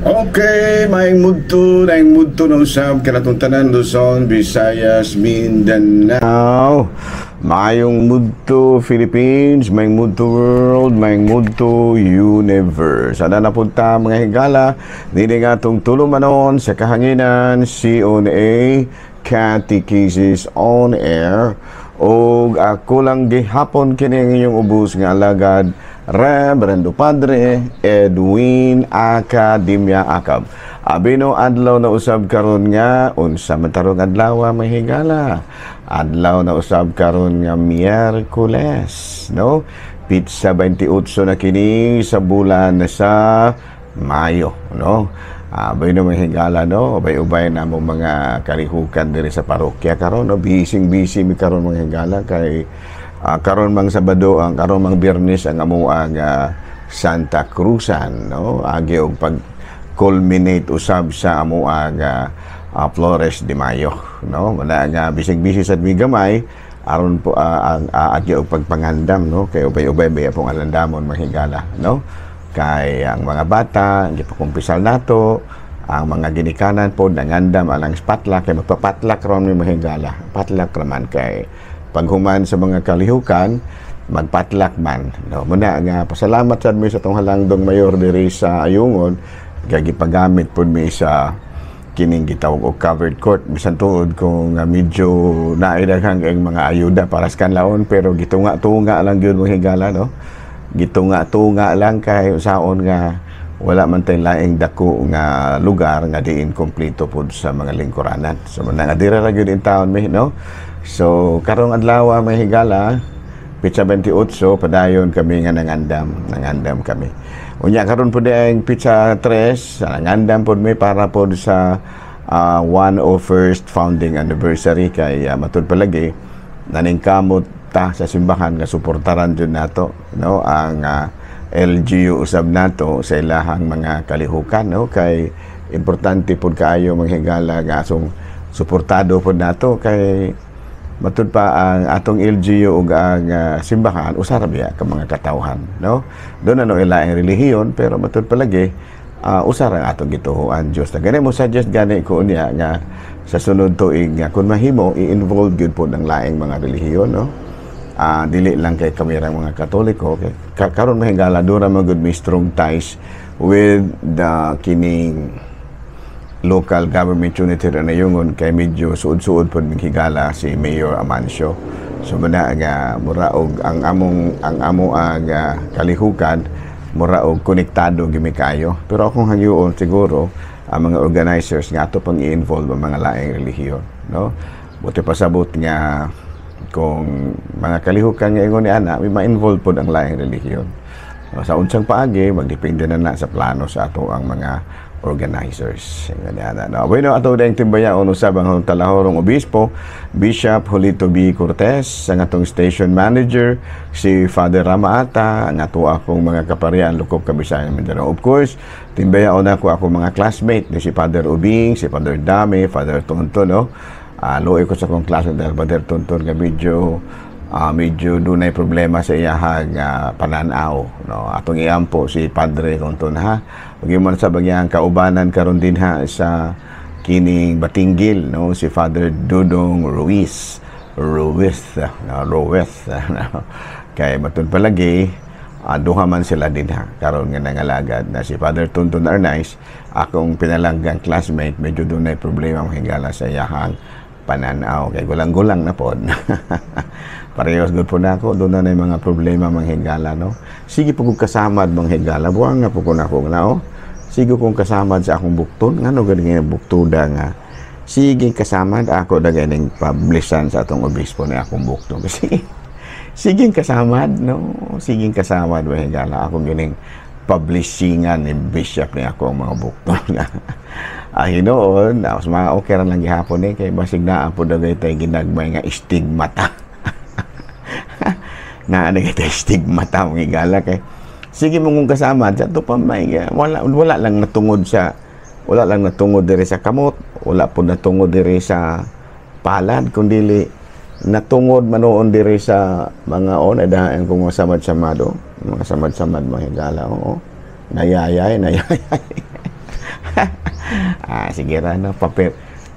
Okay, maing mudto na usab kanatong tanan Luzon, Visayas, Mindanao. Maayong mudto Philippines, maayong mudto world, maayong mudto universe. Ada na punta mga higala, dili nga tong tulumanon sa kahanginan CONA Catechesis on Air. O ako lang gihapon kini ang inyong ubos nga alagad Reverendo Padre Edwin Academia Acab. Abino adlaw na usab karon nga unsa man tarong adlaw mahigala. Adlaw na usab karon nga Miyerkules, no? Pizza 28 na kini sa bulan sa Mayo, no? Abino mahigala, no? Ubay-ubay na mo mga kalihukan diri sa parokya karon, no? Busy mi karon mahigala kay karon mang Sabado ang karon mang Biyernes ang amuang Santa Cruzan, no? Agi og pag culminate usab sa amuang Flores de Mayo, no? Wala nga bisig-bisig sad mi gamay aron po agi og pagpangandam, no? Kay ubay-ubay may pong alandamon mahigala, no? Kay ang mga bata gipakumpisal nato, ang mga ginikanan po nangandam alang spatla kay magpapatlak ron mi mahigala. Patlak raman kay paghuman sa mga kalihukan, magpatlak man. No, muna nga, pasalamat sad mi sa tong halangdong mayor diri sa Ayungon, kay gipagamit pud mi sa kining gitawag og covered court. Bisan tuod kung medyo naidaghang ang mga ayuda para sa kanlaon, pero gitunga-tunga lang gyud mo higala, no? Gitunga-tunga lang kay usaon nga wala man tay laing dako nga lugar nga diin kompleto pud sa mga lingkuranan. So man nga dira ra gyud in town mi, no? So, karong adlaw may higala, Pizza 28, padayon kami nga nangandam kami. Unya karon po ang Pizza 3, nangandam po may para po sa 101st founding anniversary kay matud palagi naningkamot ta sa simbahan nga suportaran jud nato, no? Ang LGU usab nato sa ilahang mga kalihukan, no? Kay importante pud kaayo manghigala nga asong suportado pud nato kay matud pa ang atong LGU ug ang simbahan usara biya ka mga katawhan, no? Doon ano ilaing relihiyon pero matud palagi usara ang atong gituhuan Dios. Gani mo suggest gani ko niya nga sa sunod tuig nga kun mahimo i-involve gyud po ng laing mga relihiyon, no? Dili lang kay kami ra mga Katoliko kay karon mahingala dura magud may strong ties with the kining local government unit na Ayungon kay medyo suod-suod po higala si Mayor Amancio. So muna nga mura og ang amo kalihukan mura og konektado gimi kayo. Pero akong hangyoon siguro ang mga organizers nga ato pang i-involve ang mga laing relihiyon, no? Buti pasabot nga kung mga kalihukan nga ingon ni ana may ma-involve pod ang laing relihiyon. Sa unsang paagi magdepende na sa plano sa ato ang mga organizers. No, bueno, ato dayang timbayaon usab ang talahorong obispo, Bishop Julito B. Cortez, ang atong station manager si Father Ramaata, ang ato akong mga kaparian lukop Kabisayan Mindanao. Of course, timbayaon ako mga classmate ni si Father Ubing, si Father Dami, Father Tonton, no? Luoy ko sa akong klase dahil Father Tonton nga medyo dunay problema sa iyahang pananaw, no? Atong iampo si Padre Tonton, ha. Pagimon sa bagyang kaubanan karon din ha sa kining Batinggil, no? Si Father Dudong Ruiz, no? Kay matud palagi duha man sila din ha karon nga nangalagad na si Father Tonton Arnaiz, akong pinalanggang classmate, medyo dunay problema mahingala sa iyahang pananaw kay gulang-gulang na pod. Parehas good po na ako, doon na mga problema manghigala, no? Sige po kong kasamad manghigala, buwang nga po ko na ako, no? Sige kong kasamad sa akong bukton, nga no galing buktuda nga. Sige kasamad ako na galing publishan sa atong obispo na akong bukton. Kasi, sige kasamad, no? Sige kasamad manghigala, akong galing publishingan ni Bishop ni ako ang mga bukton nga. Hinoon, mas mga okay lang gihapon kay basig na po dagay tayo ginagmay nga stigmata. Na nagay stigmata mong igala kay sige mong kasama sa to pa may wala lang natungod diri sa kamot, wala po natungod diri sa palad kundi natungod manoon diri sa mga dahil kung mga samad-samad mga higala, oo. Nayayay. Sige ra, no?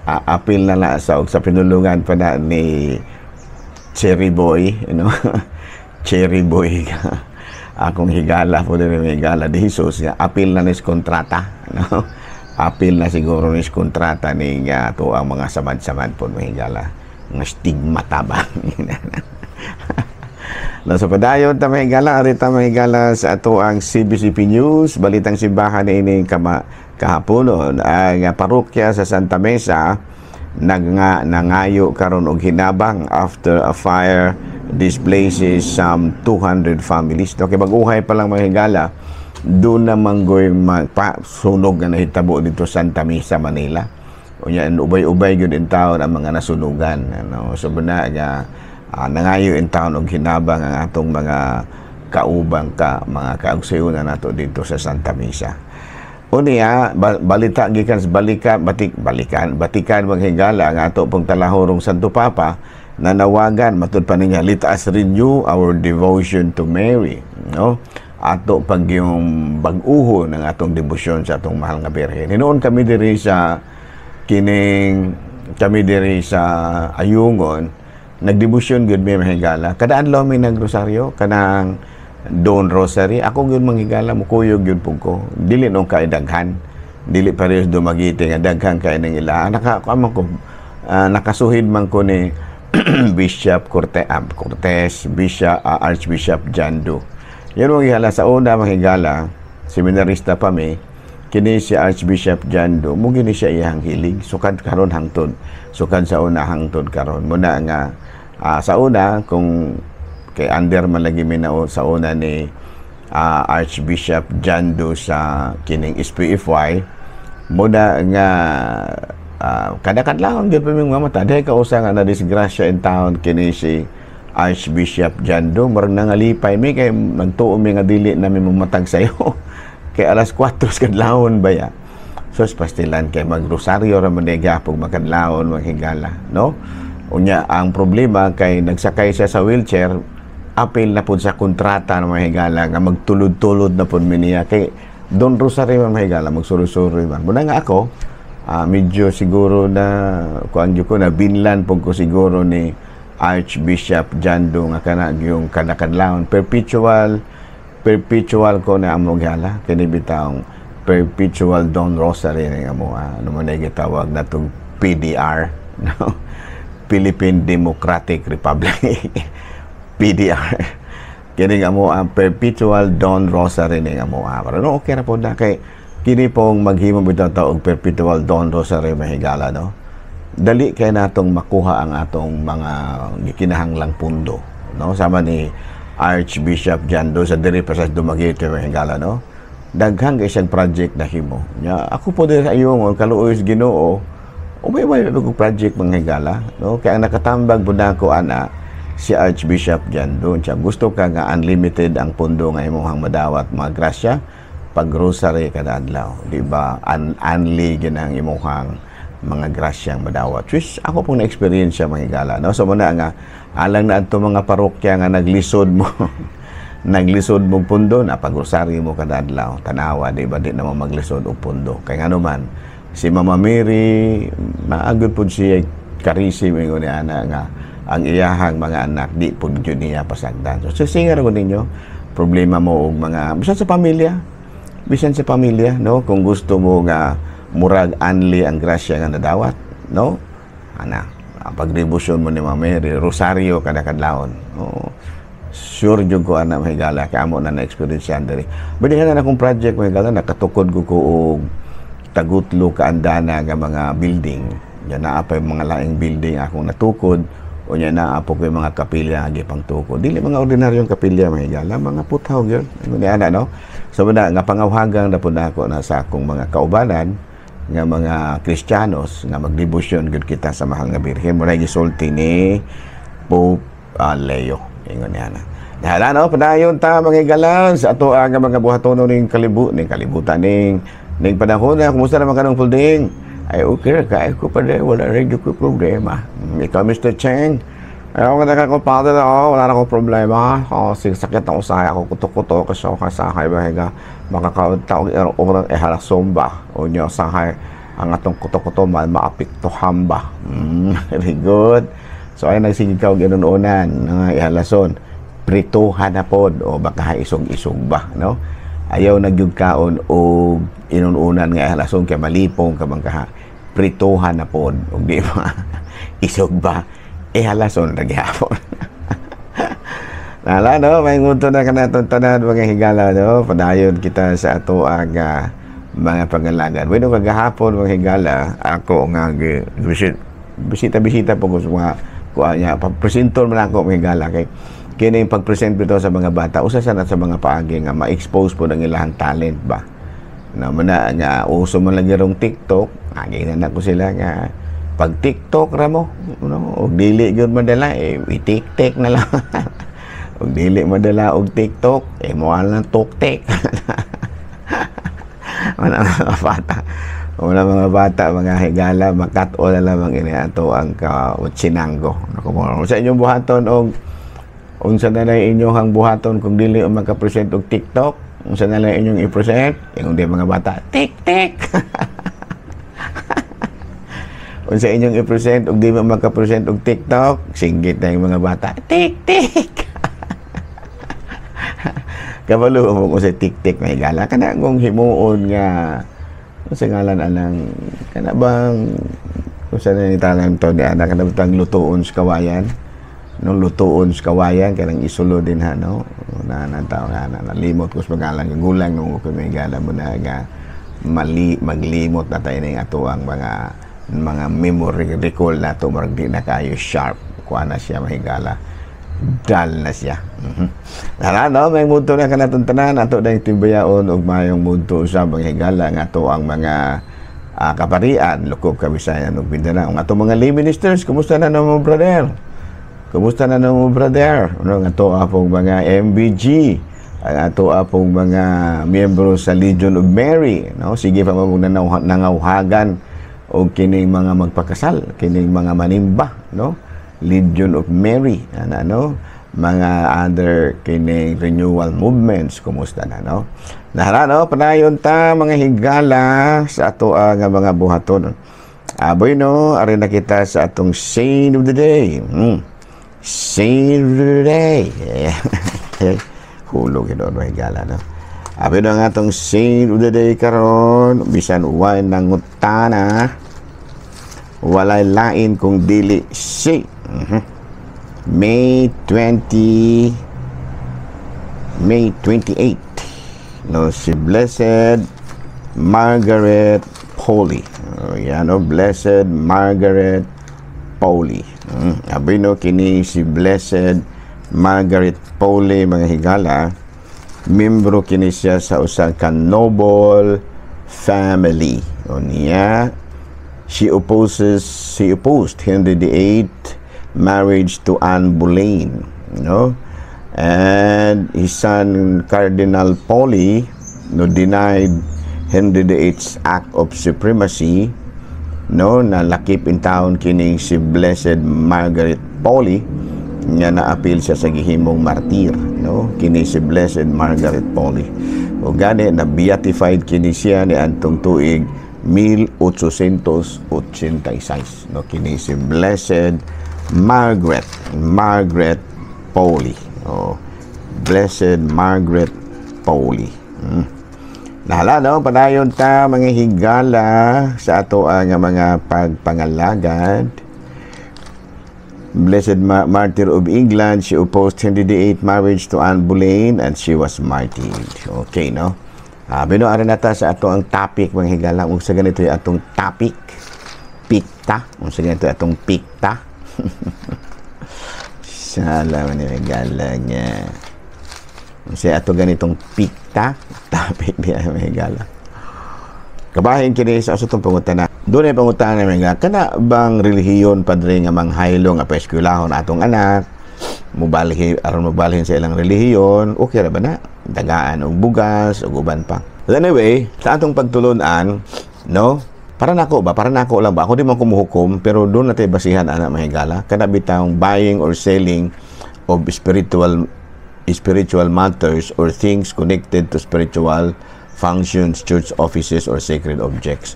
Apil na na sa pinulungan pa na ni Cherry Boy, Cherry Boy akong higala po din yung higala di Jesus, apil na nis kontrata, apil na siguro nis kontrata ni to ang mga samad-samad po ng higala, mga stigmata ba. So padayon ta mahigala, arita mahigala sa ato ang CBCP News, balitang simbahan na ining kahaponon. Ang parokya sa Santa Mesa nangayo karon og hinabang after a fire displaces some 200 families. Okay, baguhay pa lang mahigala, doon naman goy sunog na nahitabo dito sa Santa Mesa, Manila. Unya ubay-ubay gyud in taon ang mga nasunugan, so bana nangayo in taon og hinabang ang atong mga kaubang mga kaugsayonan nato dito sa Santa Mesa. Unya balita gikan sa Batikan maghigala ang ato pong talahorong Santo Papa na nawagan matud pa niya, let us renew our devotion to Mary, ato pag yung bag-uho ng atong debosyon sa atong mahal nga Birhen. Hinoon kami diri sa Ayungon, nagdebosyon gud may mahigala. Kada adlaw may nagrosaryo, kanang Dawn Rosary. Ako gyud manghigala, mukuyog gyud pug ko. Dili nung kay daghan. Dili parehas dumagiti nga daghan kay nang ila. Nakasuhid man ko ni Bishop Cortez, Archbishop Jando. Yan ang higala sa una mahigala, seminarista pa mi, kini si Archbishop Jando, mugi ni siya iyang hilig, sukad karon hangtod. Sukad sa una hangtod karon. Muna nga sa una kung kay under man lagi minao sa una ni Archbishop Jando sa kining SPFY, muna nga kada-kadlawon gyud pa ming mamata dahil kausa nga na disgrasya in town kini si Archbishop Jando. Murag nangalipay mi kay nagtuo mi nga dili na mi mamatag sayo kay alas 4 kadlawon baya. So pastilan kay magrosaryo ra man gapog makadlawon maghigala, no? Unya ang problema kay nagsakay siya sa wheelchair, apil na pud sa kontrata na mahigala nga magtulod-tulod na pud mi niya kay Don Rosario man mahigala magsuroy-suroy man. Muna nga ako medyo siguro na kuan ko na binlan pug ko siguro ni Archbishop Jando nga kana yung kadakadlawon perpetual ko na among gala kini bitawng perpetual Don Rosary nga mo ano man ay gitawag natong PDR, no? Philippine Democratic Republic. PDR kini nga mo ang perpetual Don Rosary nga mo pero no okay ra po na kay kini pong maghimo bitaw og perpetual Don Rosary mahigala, no? Dali kay natong makuha ang atong mga gikinahanglang pundo, no? Sama ni Archbishop Jando sa diri pa sa Dumaguete mahigala, no? Daghang kay siyang project na himo nya ako po diri sa Ayungon kaluoy sa Ginoo umay ko project mahigala, no? Kay ang nakatambag pud nako ana si Archbishop Jando siya gusto ka nga unlimited ang pundo nga imong madawat mga grasya pag rosary kada adlaw, di ba? Unli ginang imong mga grasyang madawat. Which ako pong na-experience siya mahigala, no? So muna nga alang na adto mga parokya nga naglisod mo naglisod mong pundo na pag rosary mo kada adlaw tanawa, di ba? Di naman maglisod og pundo kay ngano man si Mama Mary maagod pud siya karisi mo ni ana nga ang iyahang mga anak di pud gyud niya pasagdan. So singar ko ninyo problema mo og mga bisan sa pamilya, no? Kung gusto mo nga murag anli ang grasya nga nadawat, no? Ana pagdebosyon mo ni Mama Mary rosaryo kada kadlawon, sure jud ko ana mahigala kay amo na na-experience yan diri. Badihan na akong project mahigala, nakatukod ko og tagutlo ka andana nga mga building. Yan naa pa mga laing building akong natukod. O nya naa po ko mga kapilya nga gipang tukod. Dili mga ordinaryong kapilya mahigala, mga puthaw gyud. Ni ana, no? So na nga pangawhagang na po nako na sa akong mga kaubanan nga mga Kristiyanos nga magdebosyon gud kita sa mahal nga Birhen. Muna gisulti ni Pope Leo. Ingon niya na. Hala, no? Padayon ta manghigala sa ato nga mga buhaton ning kalibutan ning panahon na kumusta naman kanong pulding? Ay okay, kaya ko pa rin, wala rin ko problema. Ikaw, Mr. Cheng, ayaw ka nakakumpado na ako, wala na akong problema. Sakit ang usahay ako, kuto-kuto, kasi ako kasahay, bahiga, makakaunta og orang ehalasom ba? O niyo usahay, ang atong kuto-kuto maapekto hamba. Very good. So ay nagsigigaw ginununan nga ihalason prituhan na pod o baka isog-isog ba, no? Ayaw nagyugkaon o inununan nga ihalason kay malipong kabang kaha prituhan na pod og di ba isog ba ihalason ra gyapon. Nala, no, may nguto na kanaton tanan mga higala, no, padayon kita sa ato ang mga pangalagan. Bueno, kagahapon mga higala, ako nga bisita po ko sa mga kuanya, pagpresentor man ako mga higala kay kini yung pagpresent dito sa mga bata, usa sana sa mga paagi nga ma-expose po ng ilang talent ba. Na mana nga uso man lagi rong TikTok, agi na ko sila nga pag TikTok ra mo, no, og dili gyud madala i-TikTok na lang. Og dili madala og TikTok, mo lang TokTek. Wala mga bata, mga higala, makat-o na lamang ini ato ang sinanggo. Sa inyong buhaton og unsa na lang inyong buhaton kung dili o makapresent og TikTok, unsa na lang inyong i-present, kung di mga bata, tik-tik. Unsa inyong i-present og di mo makapresent og TikTok, singgit na yung mga bata, tik-tik. Kabalo mo ko sa tik-tik may higala kana kung himuon nga sa ngalan anang kana bang kung sa nitanan to di ana kana butang lutuon sa kawayan nung lutuon sa kawayan kanang isulo din ha no na tao na nalimot ko sa pagalang gulang nung ko may higala mo na nga maglimot na tayo ng ato ang mga memory recall na to marag di na kayo sharp kuha na siya mahigala dal na siya. Nara, no, may mundo na kanatong tanan ato dahil timbayaon og mayong mundo sa mga higala nga ato ang mga kaparian, Lukop, Kabisayan ug Mindanao. Ang ato mga lay ministers, kumusta na mo brother? Kumusta na mo brother? Ano nga ato apong mga MBG, ang ato apong mga miyembro sa Legion of Mary, no? Sige pa mo nangawhagan og kining mga magpakasal, kining mga manimba, no? Legion of Mary, ano, mga other kini renewal movements, kumusta na, no? Nahara, no, panayon ta mga higala sa ato nga mga buhaton. Aboy, no, ari na kita sa atong Saint of the Day. Saint of the Day. Hulog ito, no, higala, no? Aboy, no, nga atong Saint of the Day karon bisan uwan ng utana, walay lain kung dili si May 28, no, si Blessed Margaret Polly. Yan, no, Blessed Margaret Polly. Abi, no, kini si Blessed Margaret Polly mga higala, membro kini siya sa usa ka noble family. O niya, she opposed Henry VIII marriage to Anne Boleyn, no, and his son Cardinal Polly, no, denied Henry VIII's act of supremacy, no, na lakip in town kining si Blessed Margaret Polly nga na-appeal siya sa gihimong martir, no, kini si Blessed Margaret Polly. O gani na beatified kini siya ni antong tuig 1886, no, kini si Blessed Margaret Polly. Oh, Blessed Margaret Polly. Nahala, no, padayon ta mga higala sa ato ang mga pagpangalagad. Blessed Martyr of England, she opposed Henry VIII marriage to Anne Boleyn and she was martyred. Okay, no? Binuara na ta sa ato ang topic mga higala. Kung sa ganito yung atong topic, pikta. Kung sa ganito yung atong pikta. Sala man yung higala niya. Kung sa ato ganitong pikta, topic niya mga higala. Kabahin kini sa asutong pangutana. Doon ay pangutana mga higala. Kana bang relihiyon padre nga manghaylo nga paeskwelahon atong anak? Aron mubalhin sa ilang relihiyon, okay ra ba na? Dagaan og bugas og uban pa. But anyway, sa atong pagtulunan, no, para nako lang ba, ako di man kumuhukom, pero doon natin basihan anak mahigala kada bitang buying or selling of spiritual matters or things connected to spiritual functions, church offices or sacred objects.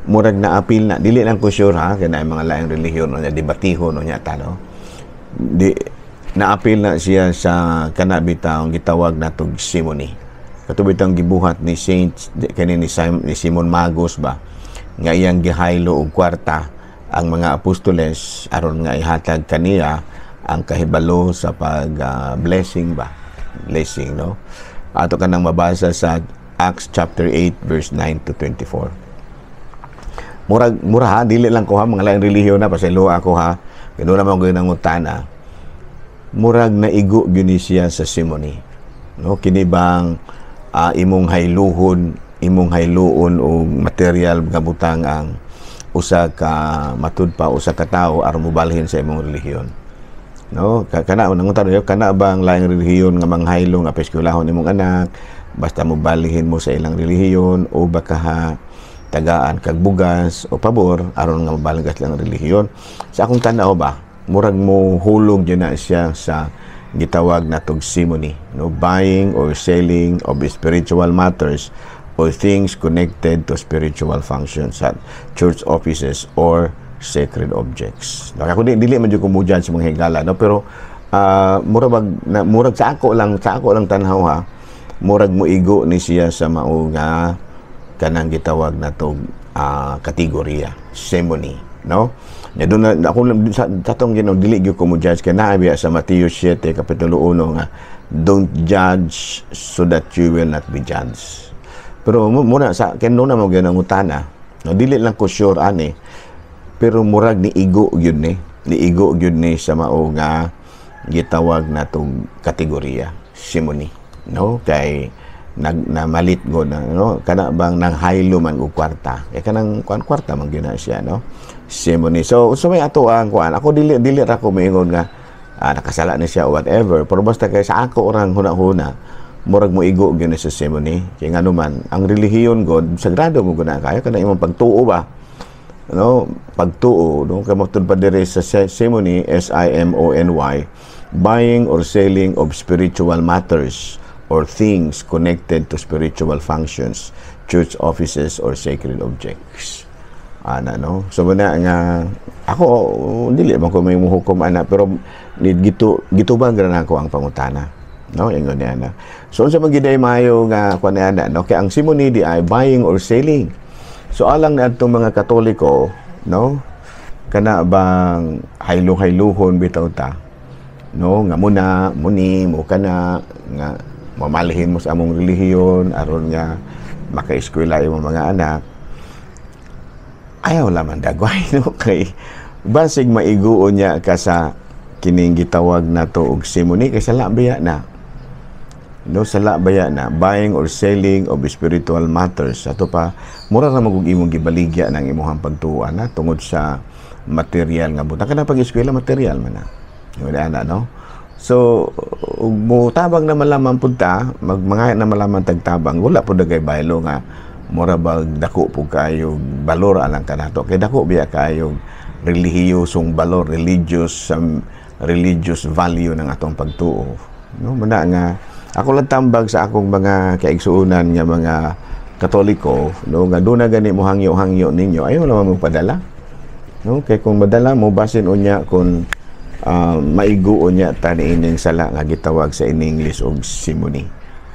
murag na apil na dili lang ko sure ha kay na mga laing relihiyon no nya debatiho no nya ta no. Di naapil na siya sa kanabitang gitawag natog simony. Katubitang gibuhat ni Saint kani ni Simon Magus ba nga iyang gihaylo og kwarta ang mga apostoles aron nga ihatag kaniya ang kahibalo sa pag blessing no. Ato kanang mabasa sa Acts chapter 8 verse 9 to 24. Mura ha, dili lang ko ha mga laing relihiyon na pasaylo ako ha. Gano naman ko nangutana. Murag na igo gyud siya sa simony. No, kini bang imong hayluon og material nga butang ang usa ka matud pa usa ka tawo aron mobalhin sa imong relihiyon. No, kana nangutan yo kana bang laing relihiyon nga manghaylo nga peskulahon imong anak basta mobalhin mo sa ilang relihiyon o baka ha tagaan kag bugas o pabor aron nga mobalhin ka ilang relihiyon. Sa akong tanaw ba murag mo hulog dyan na siya sa gitawag natog simony, no, buying or selling of spiritual matters or things connected to spiritual functions at church offices or sacred objects. Ako dili man jud ko mo judge mga higala no, pero murag sa ako lang tanhaw ha, murag mo igo ni siya sa mao nga kanang gitawag natog kategorya simony, no. Ya doon na ako sa tatong ginaw dili gyud ko mo judge kay naa biya sa Mateo 7 kapitulo 1 nga don't judge so that you will not be judged. Pero muna sa keno na mo ganang utana no, dili lang ko sure ani pero murag ni igo gyud ni sa mao nga gitawag natong kategorya simony, no, kay namalit go na no kana bang nang haylo man og kwarta kay kanang kwarta man gyud na siya no simony. So may ato ang kuan ako dili ra ko moingon nga nakasala ni siya whatever pero basta kay sa ako orang huna-huna murag mo igo gyud sa simony kay ngano man ang relihiyon god sagrado mo guna kayo kana imong pagtuo ba no pagtuo no kay matud pa dire sa simony SIMONY buying or selling of spiritual matters or things connected to spiritual functions, church offices, or sacred objects. Ana, no? So, muna nga, ako, dili man ko may muhukom, ana, pero gitubang na ako ang pangutana. No? Ingon niya, ana. So, sa magiday mayo nga, kung ana, no? Kaya ang simony di ay buying or selling. So, alang na itong mga Katoliko, no? Kana bang haylo-hayluhon bitaw ta, no? Nga muni, mo kana, nga, mamalihin mo sa among relihiyon aron nga maka-eskwela imong mga anak ayaw laman dagway no kay basig maiguon niya ka sa kining gitawag nato og simony kay sala baya na no sala baya na buying or selling of spiritual matters ato pa mura ra magug imong gibaligya ng imong pagtuo na tungod sa material nga butang kana pag-eskwela material man na no. So, mo tabang na malaman punta, magmangay na malaman tagtabang, wala po dagay baylo nga, mura bag dako po kayo, balor alang kanato. Kaya dako biya kayo, relihiyosong balor, religious value ng atong pagtuo. No, muna nga, ako lang tambag sa akong mga kaigsuunan nga mga Katoliko, no, nga doon na gani mo hangyo ninyo, ayaw naman mo padala. No, kaya kung madala mo, basin unya kung maiguon niya tani ining sala nga gitawag sa in English og simony.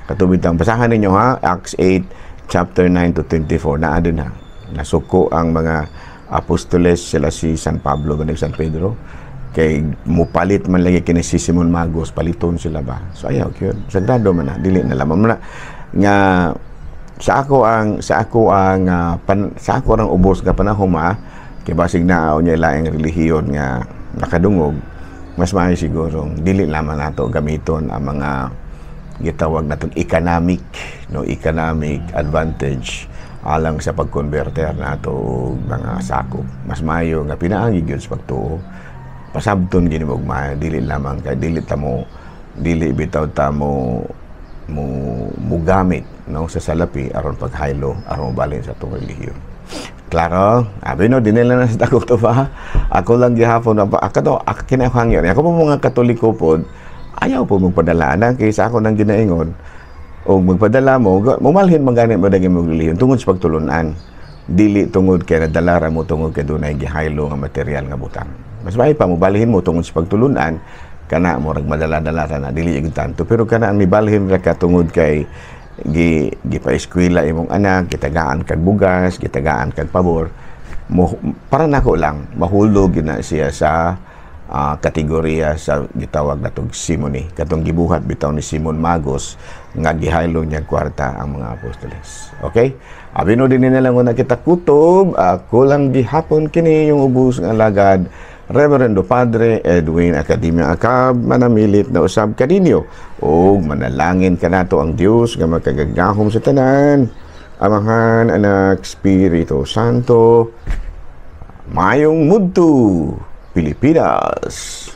Katubitang basahan ninyo ha, Acts 8 chapter 9 to 24 na adun ha. Nasuko ang mga apostoles sila si San Pablo ganing San Pedro kay mupalit man lagi kini si Simon Magus paliton sila ba. So ayaw kyun. Sagrado man na dili na lamang na nga sa ako ang ubos nga panahon kay basig na niya laing relihiyon nga nakadungog mas maayo siguro dili lamang nato gamiton ang mga gitawag natong economic advantage alang sa pagkonverter nato og mga sakop. Mas maayo nga pinaagi gyud sa pagtuo pasabton gini mo maayo dili lamang kay dili bitaw ta mo gamit no sa salapi aron paghaylo aron balin sa tong relihiyon. Klaro, abi no dinila na sa takot to ba. Ako lang gihapon ako kinahangyo. Ako po mga Katoliko pod, ayaw po magpadala na kaysa ako nang ginaingon. O magpadala mo, mumalhin man gani mo daging relihiyon tungod sa pagtulunan. dili tungod kay nadalara mo tungod kay dunay gihaylo nga material nga butang. Mas may pa mo balhin mo tungod sa pagtulunan kana mo rag madala-dala na dili gyud tanto, pero kana ang nibalhin ra ka tungod kay gipa-eskwela imong anak, gitagaan kag bugas, gitagaan kag pabor. Para nako lang mahulog na siya sa kategorya sa gitawag natong simony, katong gibuhat bitaw ni Simon Magos nga gihaylo niya kwarta ang mga apostoles. Okay? Abino din nila lang na kita kutob, ako lang gihapon kini yung ubos nga alagad Reverendo Padre Edwin Academia Acab, manamilit na usab kaninyo o manalangin ka nato ang Dios nga magkagagahom sa tanan, Amahan, Anak, Espiritu Santo. Mayong Mudto, Pilipinas.